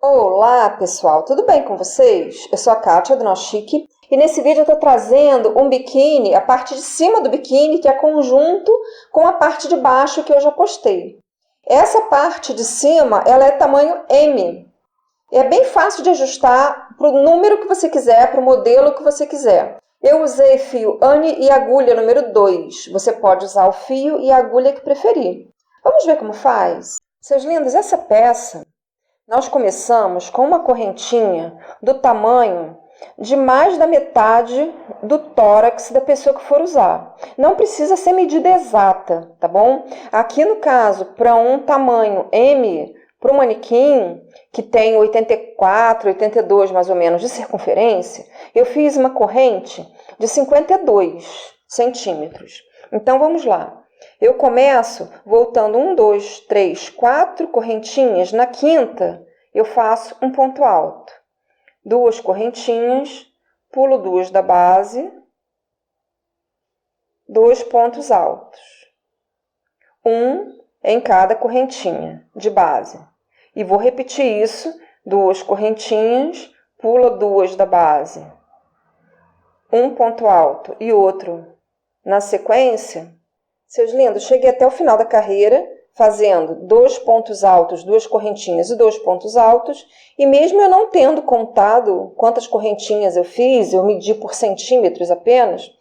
Olá pessoal, tudo bem com vocês? Eu sou a Kátia do Nó Chique e nesse vídeo eu estou trazendo um biquíni, a parte de cima do biquíni que é conjunto com a parte de baixo que eu já postei. Essa parte de cima ela é tamanho M. É bem fácil de ajustar para o número que você quiser, para o modelo que você quiser. Eu usei fio Anne e agulha número 2. Você pode usar o fio e a agulha que preferir. Vamos ver como faz? Seus lindos, essa peça nós começamos com uma correntinha do tamanho de mais da metade do tórax da pessoa que for usar. Não precisa ser medida exata, tá bom? Aqui no caso, para um tamanho M, para o manequim, que tem 84, 82 mais ou menos de circunferência, eu fiz uma corrente de 52 centímetros. Então, vamos lá. Eu começo voltando 1, 2, 3, 4 correntinhas. Na quinta, eu faço um ponto alto. 2 correntinhas, pulo 2 da base, 2 pontos altos. 1 em cada correntinha de base. E vou repetir isso, 2 correntinhas, pula 2 da base. Um ponto alto e outro na sequência. Seus lindos, cheguei até o final da carreira, fazendo 2 pontos altos, 2 correntinhas e 2 pontos altos, e mesmo eu não tendo contado quantas correntinhas eu fiz, eu medi por centímetros apenas,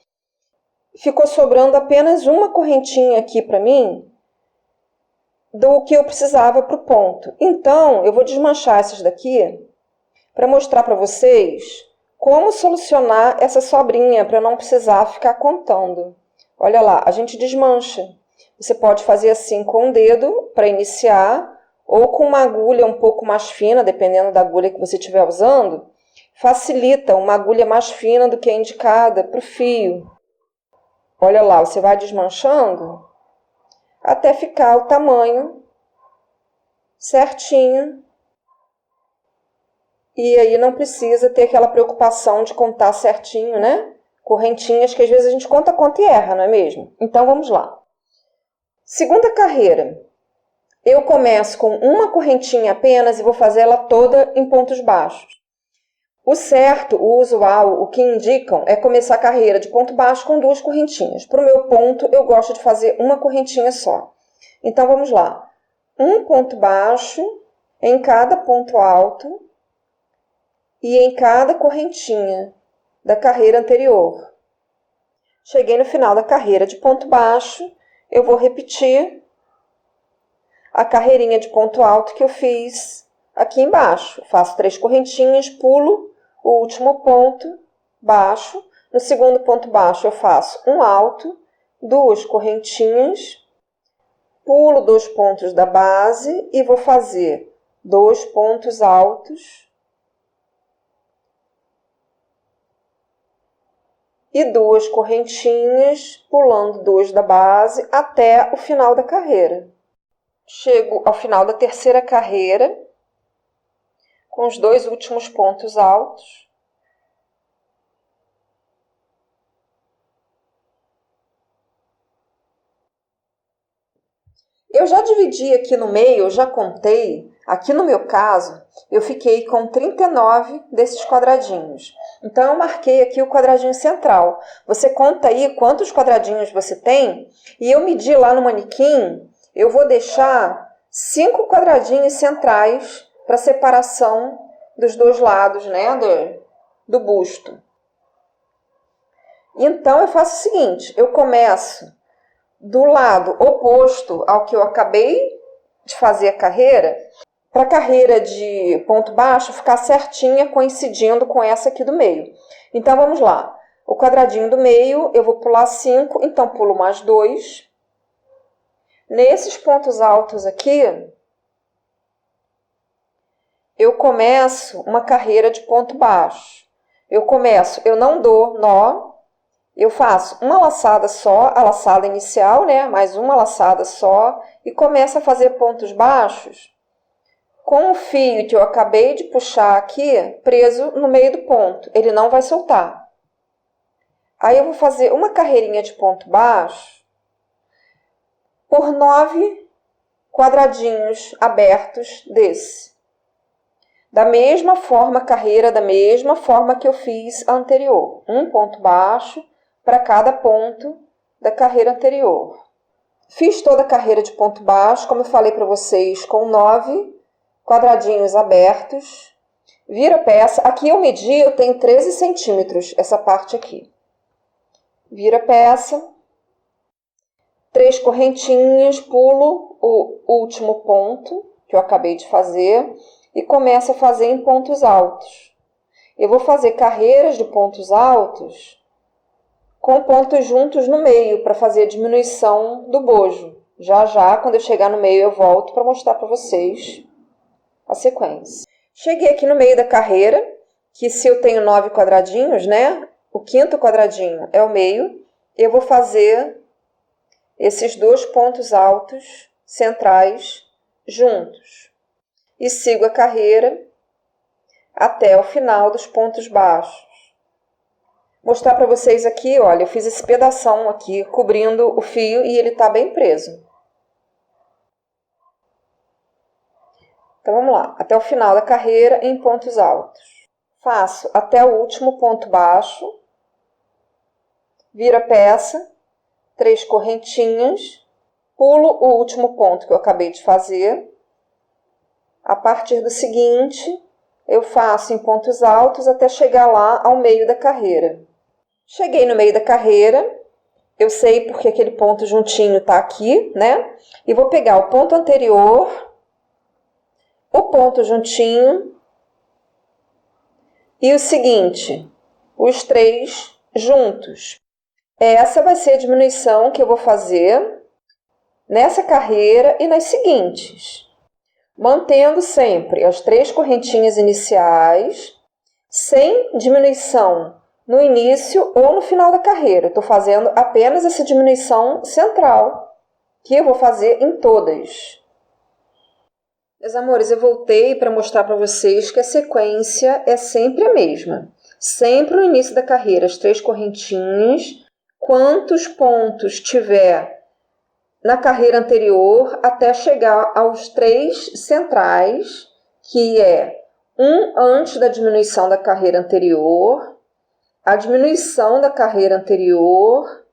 ficou sobrando apenas uma correntinha aqui para mim, do que eu precisava para o ponto. Então, eu vou desmanchar essas daqui, para mostrar para vocês como solucionar essa sobrinha, para não precisar ficar contando. Olha lá, a gente desmancha. Você pode fazer assim com o dedo para iniciar, ou com uma agulha um pouco mais fina, dependendo da agulha que você estiver usando. Facilita uma agulha mais fina do que a indicada para o fio. Olha lá, você vai desmanchando até ficar o tamanho certinho. E aí não precisa ter aquela preocupação de contar certinho, né? Correntinhas que às vezes a gente conta e erra, não é mesmo? Então, vamos lá. Segunda carreira. Eu começo com uma correntinha apenas e vou fazer ela toda em pontos baixos. O certo, o usual, o que indicam é começar a carreira de ponto baixo com 2 correntinhas. Para o meu ponto, eu gosto de fazer uma correntinha só. Então, vamos lá. Um ponto baixo em cada ponto alto e em cada correntinha da carreira anterior. Cheguei no final da carreira de ponto baixo, eu vou repetir a carreirinha de ponto alto que eu fiz aqui embaixo. Faço 3 correntinhas, pulo o último ponto baixo. No segundo ponto baixo eu faço um alto, 2 correntinhas, pulo 2 pontos da base e vou fazer 2 pontos altos. E 2 correntinhas, pulando 2 da base até o final da carreira. Chego ao final da terceira carreira, com os 2 últimos pontos altos. Eu já dividi aqui no meio, eu já contei. Aqui no meu caso, eu fiquei com 39 desses quadradinhos. Então, eu marquei aqui o quadradinho central. Você conta aí quantos quadradinhos você tem e eu medi lá no manequim, eu vou deixar 5 quadradinhos centrais para separação dos 2 lados, né, do busto. Então, eu faço o seguinte, eu começo do lado oposto ao que eu acabei de fazer a carreira, para a carreira de ponto baixo ficar certinha, coincidindo com essa aqui do meio. Então, vamos lá. O quadradinho do meio, eu vou pular 5, então pulo mais 2. Nesses pontos altos aqui, eu começo uma carreira de ponto baixo. Eu não dou nó, eu faço uma laçada só, a laçada inicial, né? Mais uma laçada só, e começo a fazer pontos baixos com o fio que eu acabei de puxar aqui, preso no meio do ponto. Ele não vai soltar. Aí eu vou fazer uma carreirinha de ponto baixo por 9 quadradinhos abertos desse. Da mesma forma, a carreira da mesma forma que eu fiz a anterior. Um ponto baixo para cada ponto da carreira anterior. Fiz toda a carreira de ponto baixo, como eu falei para vocês, com 9 quadradinhos abertos. Viro a peça. Aqui eu medi, eu tenho 13 centímetros, essa parte aqui. Viro a peça. 3 correntinhas, pulo o último ponto que eu acabei de fazer e começo a fazer em pontos altos. Eu vou fazer carreiras de pontos altos com pontos juntos no meio para fazer a diminuição do bojo. Já, quando eu chegar no meio, eu volto para mostrar para vocês a sequência. Cheguei aqui no meio da carreira, que se eu tenho 9 quadradinhos, né? O quinto quadradinho é o meio. Eu vou fazer esses 2 pontos altos centrais juntos. E sigo a carreira até o final dos pontos baixos. Mostrar para vocês aqui, olha, eu fiz esse pedação aqui, cobrindo o fio e ele está bem preso. Então, vamos lá. Até o final da carreira em pontos altos. Faço até o último ponto baixo. Viro a peça. 3 correntinhas. Pulo o último ponto que eu acabei de fazer. A partir do seguinte, eu faço em pontos altos até chegar lá ao meio da carreira. Cheguei no meio da carreira, eu sei porque aquele ponto juntinho está aqui, né? E vou pegar o ponto anterior, o ponto juntinho e o seguinte, os 3 juntos. Essa vai ser a diminuição que eu vou fazer nessa carreira e nas seguintes. Mantendo sempre as 3 correntinhas iniciais, sem diminuição no início ou no final da carreira. Estou fazendo apenas essa diminuição central, que eu vou fazer em todas. Meus amores, eu voltei para mostrar para vocês que a sequência é sempre a mesma. Sempre no início da carreira, as 3 correntinhas, quantos pontos tiver na carreira anterior até chegar aos 3 centrais, que é um antes da diminuição da carreira anterior, a diminuição da carreira anterior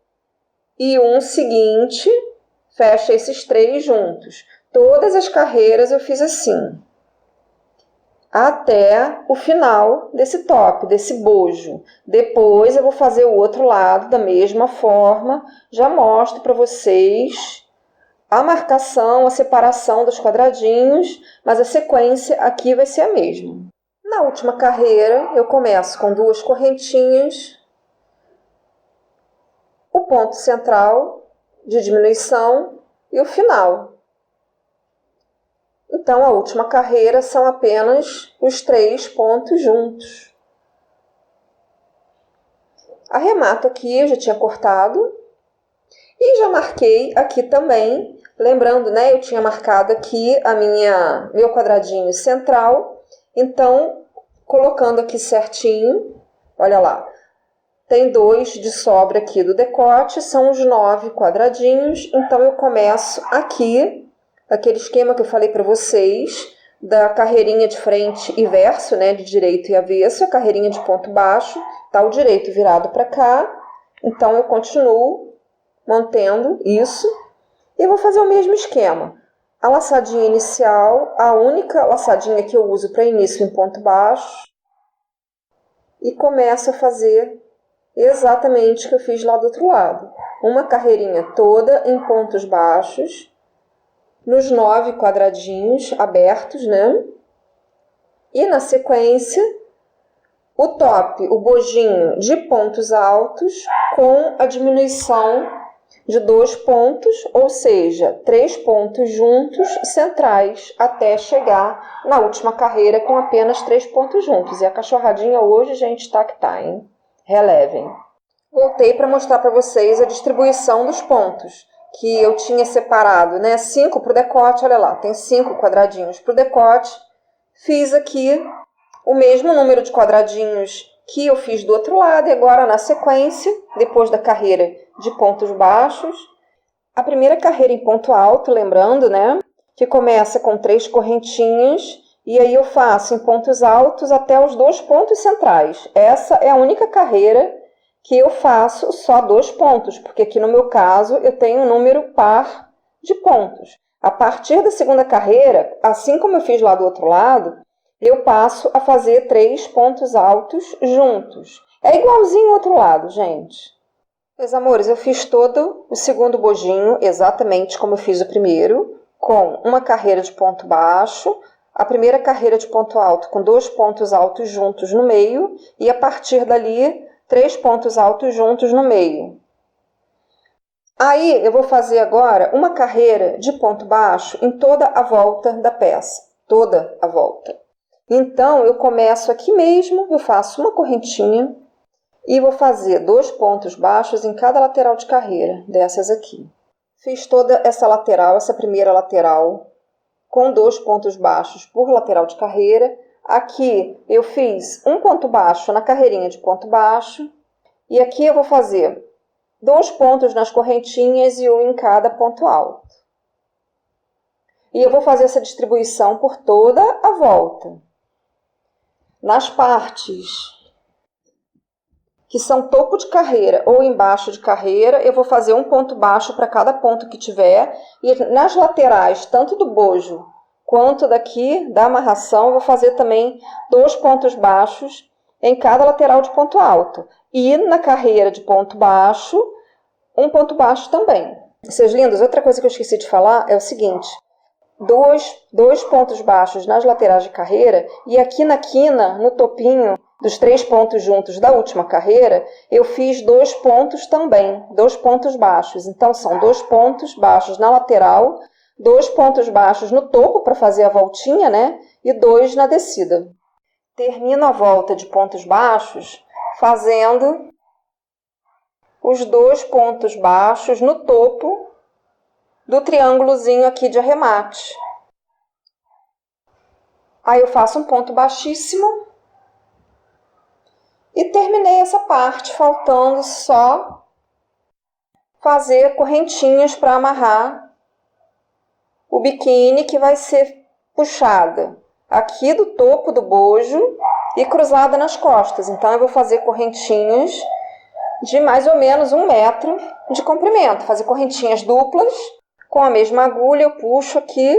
e um seguinte, fecha esses 3 juntos. Todas as carreiras eu fiz assim, até o final desse top, desse bojo. Depois eu vou fazer o outro lado da mesma forma, já mostro para vocês a marcação, a separação dos quadradinhos, mas a sequência aqui vai ser a mesma. Na última carreira, eu começo com 2 correntinhas, o ponto central de diminuição e o final. Então, a última carreira são apenas os 3 pontos juntos. Arremato aqui, eu já tinha cortado. E já marquei aqui também, lembrando, né, eu tinha marcado aqui meu quadradinho central. Então, colocando aqui certinho, olha lá, tem 2 de sobra aqui do decote, são os 9 quadradinhos. Então, eu começo aqui, aquele esquema que eu falei para vocês, da carreirinha de frente e verso, né, de direito e avesso, a carreirinha de ponto baixo, tá o direito virado para cá. Então, eu continuo mantendo isso e vou fazer o mesmo esquema. A laçadinha inicial, a única laçadinha que eu uso para início em ponto baixo, e começo a fazer exatamente o que eu fiz lá do outro lado. Uma carreirinha toda em pontos baixos, nos 9 quadradinhos abertos, né? E na sequência, o top, o bojinho de pontos altos com a diminuição de 2 pontos, ou seja, 3 pontos juntos centrais até chegar na última carreira com apenas 3 pontos juntos. E a cachorradinha hoje, gente, tá que tá, hein? Relevem. Voltei para mostrar para vocês a distribuição dos pontos, que eu tinha separado, né? 5 para o decote, olha lá, tem 5 quadradinhos para o decote. Fiz aqui o mesmo número de quadradinhos que eu fiz do outro lado, e agora na sequência, depois da carreira de pontos baixos, a primeira carreira em ponto alto, lembrando, né, que começa com 3 correntinhas E aí eu faço em pontos altos até os 2 pontos centrais. Essa é a única carreira que eu faço só 2 pontos, porque aqui no meu caso eu tenho um número par de pontos. A partir da segunda carreira, assim como eu fiz lá do outro lado, eu passo a fazer 3 pontos altos juntos. É igualzinho ao outro lado, gente. Meus amores, eu fiz todo o segundo bojinho exatamente como eu fiz o primeiro, com uma carreira de ponto baixo, a primeira carreira de ponto alto com 2 pontos altos juntos no meio e a partir dali 3 pontos altos juntos no meio. Aí eu vou fazer agora uma carreira de ponto baixo em toda a volta da peça, toda a volta. Então eu começo aqui mesmo, eu faço uma correntinha e vou fazer 2 pontos baixos em cada lateral de carreira, dessas aqui. Fiz toda essa lateral, essa primeira lateral, com 2 pontos baixos por lateral de carreira. Aqui eu fiz um ponto baixo na carreirinha de ponto baixo. E aqui eu vou fazer 2 pontos nas correntinhas e um em cada ponto alto. E eu vou fazer essa distribuição por toda a volta. Nas partes que são topo de carreira ou embaixo de carreira, eu vou fazer um ponto baixo para cada ponto que tiver. E nas laterais, tanto do bojo quanto daqui da amarração, eu vou fazer também 2 pontos baixos em cada lateral de ponto alto. E na carreira de ponto baixo, um ponto baixo também. Seus lindos, outra coisa que eu esqueci de falar é o seguinte. 2 pontos baixos nas laterais de carreira e aqui na quina, no topinho dos 3 pontos juntos da última carreira, eu fiz 2 pontos também, 2 pontos baixos. Então, são 2 pontos baixos na lateral, 2 pontos baixos no topo para fazer a voltinha, né? E 2 na descida. Termino a volta de pontos baixos fazendo os 2 pontos baixos no topo do triângulozinho aqui de arremate. Aí eu faço um ponto baixíssimo e terminei essa parte, faltando só fazer correntinhas para amarrar o biquíni que vai ser puxada aqui do topo do bojo e cruzada nas costas. Então eu vou fazer correntinhas de mais ou menos 1 metro de comprimento. Fazer correntinhas duplas, com a mesma agulha eu puxo aqui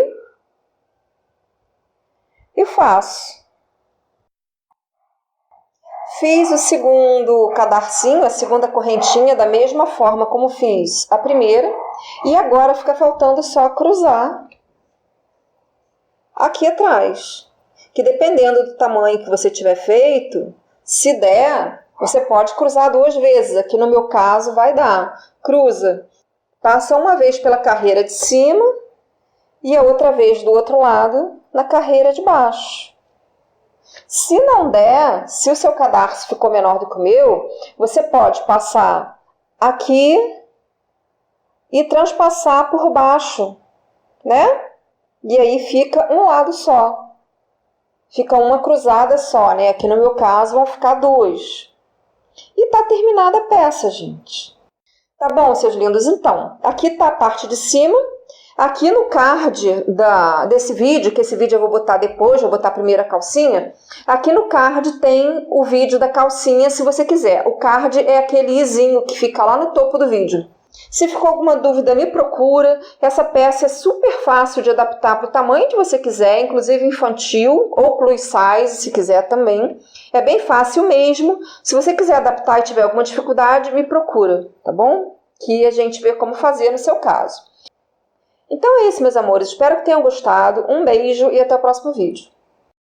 e faço. Fiz o segundo cadarcinho, a segunda correntinha, da mesma forma como fiz a primeira. E agora fica faltando só cruzar aqui atrás. Que dependendo do tamanho que você tiver feito, se der, você pode cruzar 2 vezes. Aqui no meu caso vai dar. Cruza. Passa uma vez pela carreira de cima e a outra vez do outro lado na carreira de baixo. Se não der, se o seu cadarço ficou menor do que o meu, você pode passar aqui e transpassar por baixo, né? E aí fica um lado só. Fica uma cruzada só, né? Aqui no meu caso vão ficar 2. E tá terminada a peça, gente. Tá bom, seus lindos? Então, aqui tá a parte de cima. Aqui no card desse vídeo, que esse vídeo eu vou botar depois, vou botar primeiro a calcinha. Aqui no card tem o vídeo da calcinha, se você quiser. O card é aquele izinho que fica lá no topo do vídeo. Se ficou alguma dúvida, me procura. Essa peça é super fácil de adaptar para o tamanho que você quiser, inclusive infantil ou plus size, se quiser também. É bem fácil mesmo. Se você quiser adaptar e tiver alguma dificuldade, me procura, tá bom? Que a gente vê como fazer no seu caso. Então é isso, meus amores. Espero que tenham gostado. Um beijo e até o próximo vídeo.